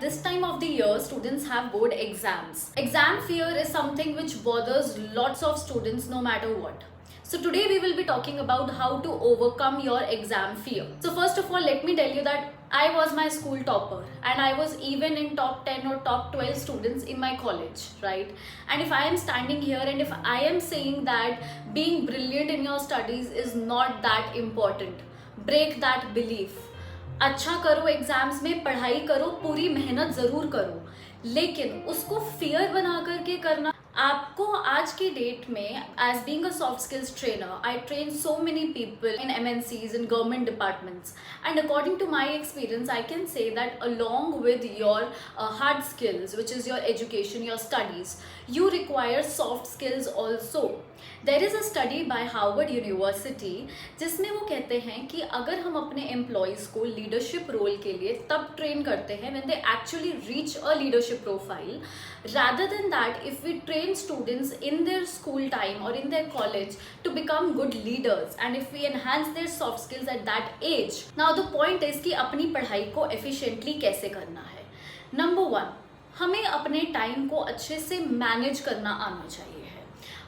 This time of the year, students have board exams. Exam fear is something which bothers lots of students no matter what. So today we will be talking about how to overcome your exam fear. So first of all, let me tell you that I was my school topper and I was even in top 10 or top 12 students in my college, right? And if I am standing here and if I am saying that being brilliant in your studies is not that important, break that belief. अच्छा करो exams में, पढ़ाई करो, पूरी मेहनत ज़रूर करो, लेकिन उसको फियर बना करके करना आपको आज की डेट में as being a soft skills trainer I train so many people in MNCs in government departments and according to my experience I can say that along with your hard skills which is your education, your studies, you require soft skills also. There is a study by Harvard University जिसमें वो कहते हैं कि अगर हम अपने employees को leadership role के लिए तब ट्रेन करते हैं when they actually reach a leadership profile, rather than that if we train students in their school time or in their college to become good leaders and if we enhance their soft skills at that age. Now the point is कि अपनी पढ़ाई को efficiently कैसे करना है. Number 1, हमें अपने time को अच्छे से मैनेज करना आना चाहिए.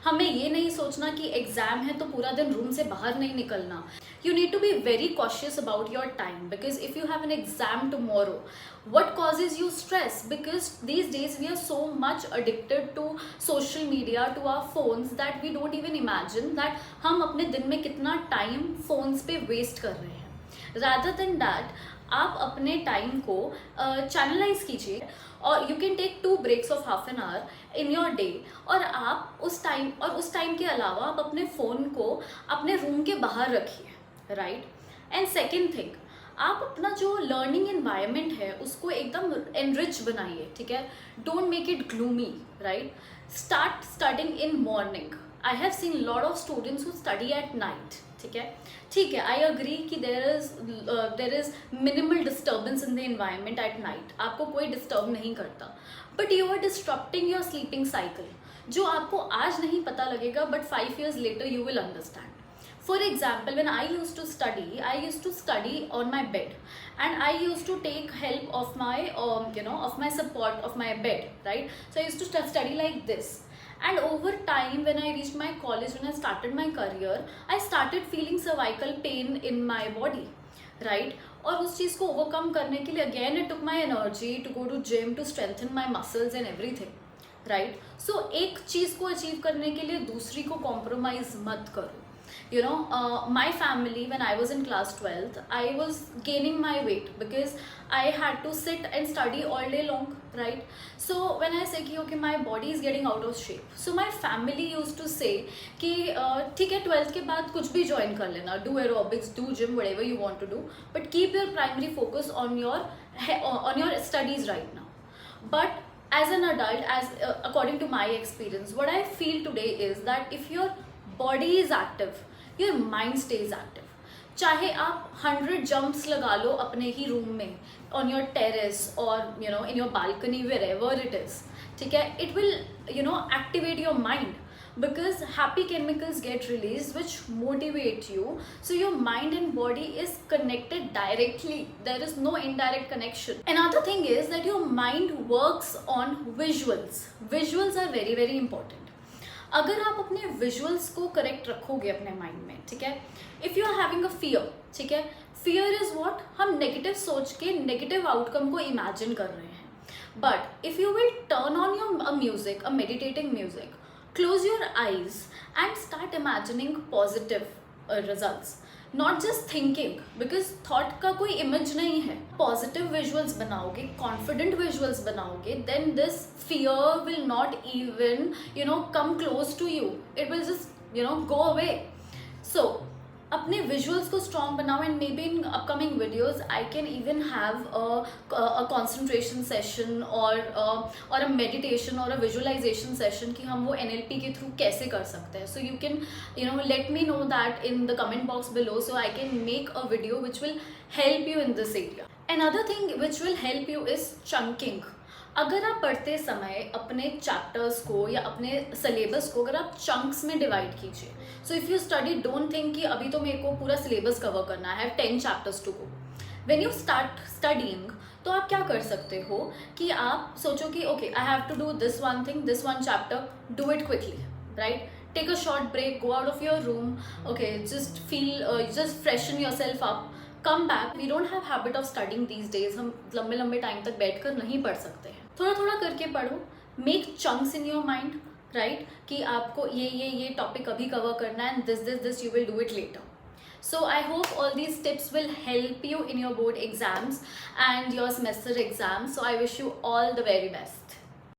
हमें ये नहीं सोचना कि एग्जाम है तो पूरा दिन रूम से बाहर नहीं निकलना. You need to be very cautious about your time because if you have an exam tomorrow, what causes you stress? Because these days we are so much addicted to social media, to our phones, that we don't even imagine that हम अपने दिन में कितना time phones पे waste कर रहे हैं. rather than that आप अपने टाइम को चैनलाइज कीजिए और you can take 2 breaks of half an hour in your day और आप उस टाइम के अलावा आप अपने फ़ोन को अपने रूम के बाहर रखिए, राइट. एंड सेकेंड थिंग, आप अपना जो लर्निंग एनवायरनमेंट है उसको एकदम एनरिच बनाइए, ठीक है. Don't make it gloomy, right. Start studying in morning. I have seen lot of students who study at night, ठीक है. आई अग्री कि there is minimal disturbance in the environment at night. आपको कोई disturb नहीं करता, but you are disturbing your sleeping cycle, जो आपको आज नहीं पता लगेगा but 5 years later you will understand. For example, when I used to study on my bed and I used to take help of my of my support of my bed, right. So I used to study like this. And over time, when I reached my college, when I started my career, I started feeling cervical pain in my body, right? और उस चीज़ को overcome करने के लिए again it took my energy to go to gym to strengthen my muscles and everything, right? So एक चीज़ को achieve करने के लिए दूसरी को कॉम्प्रोमाइज़ मत करो. My family, when I was in class 12th, I was gaining my weight because I had to sit and study all day long, right? So when I say कि okay, my body is getting out of shape, so my family used to say कि ठीक है 12th के बाद कुछ भी join कर लेना, do aerobics, do gym, whatever you want to do, but keep your primary focus on your studies right now. But as an adult, according to my experience, what I feel today is that if your body is active, your mind stays active. चाहे आप 100 jumps लगा लो अपने ही room में, on your terrace or in your balcony, wherever it is, ठीक है. It will activate your mind because happy chemicals get released which motivate you, so your mind and body is connected directly. There is no indirect connection. Another thing is that your mind works on visuals. Visuals are very very important. अगर आप अपने visuals को correct रखोगे अपने mind में, ठीक है. If you are having a fear, ठीक है, फियर इज व्हाट, हम नेगेटिव सोच के नेगेटिव आउटकम को इमेजिन कर रहे हैं. But if you will turn on your music, a meditating music, close your eyes and start imagining positive results, not just thinking, because thought का कोई image नहीं है. पॉजिटिव विजुअल्स बनाओगे, कॉन्फिडेंट विजुअल्स बनाओगे, then this fear will not even come close to you. It will just go away. So अपने visuals को strong बनाओ and may be in upcoming videos I can even have a concentration session और a meditation और अ visualisation session कि हम वो NLP के through कैसे कर सकते हैं. So you can let me know that in the comment box below so I can make a video which will help you in this area. Another thing which will help you is chunking. अगर आप पढ़ते समय अपने chapters को या अपने syllabus को अगर आप चंक्स में डिवाइड कीजिए, so if you study, don't think कि अभी तो मेरे को पूरा सिलेबस कवर करना है, 10 chapters to go. When you start studying, तो आप क्या कर सकते हो कि आप सोचो कि okay I have to do this one thing, this one chapter, do it quickly, right? Take a short break, go out of your room, okay, just feel, just freshen yourself up, come back. We don't have habit of studying these days. हम लंबे लंबे time तक बैठकर नहीं पढ़ सकते हैं, थोड़ा थोड़ा करके पढ़ो. Make chunks in your mind, right? कि आपको ये टॉपिक अभी कवर करना है, and this you will do it later. So I hope all these tips will help you in your board exams and your semester exams. So I wish you all the very best.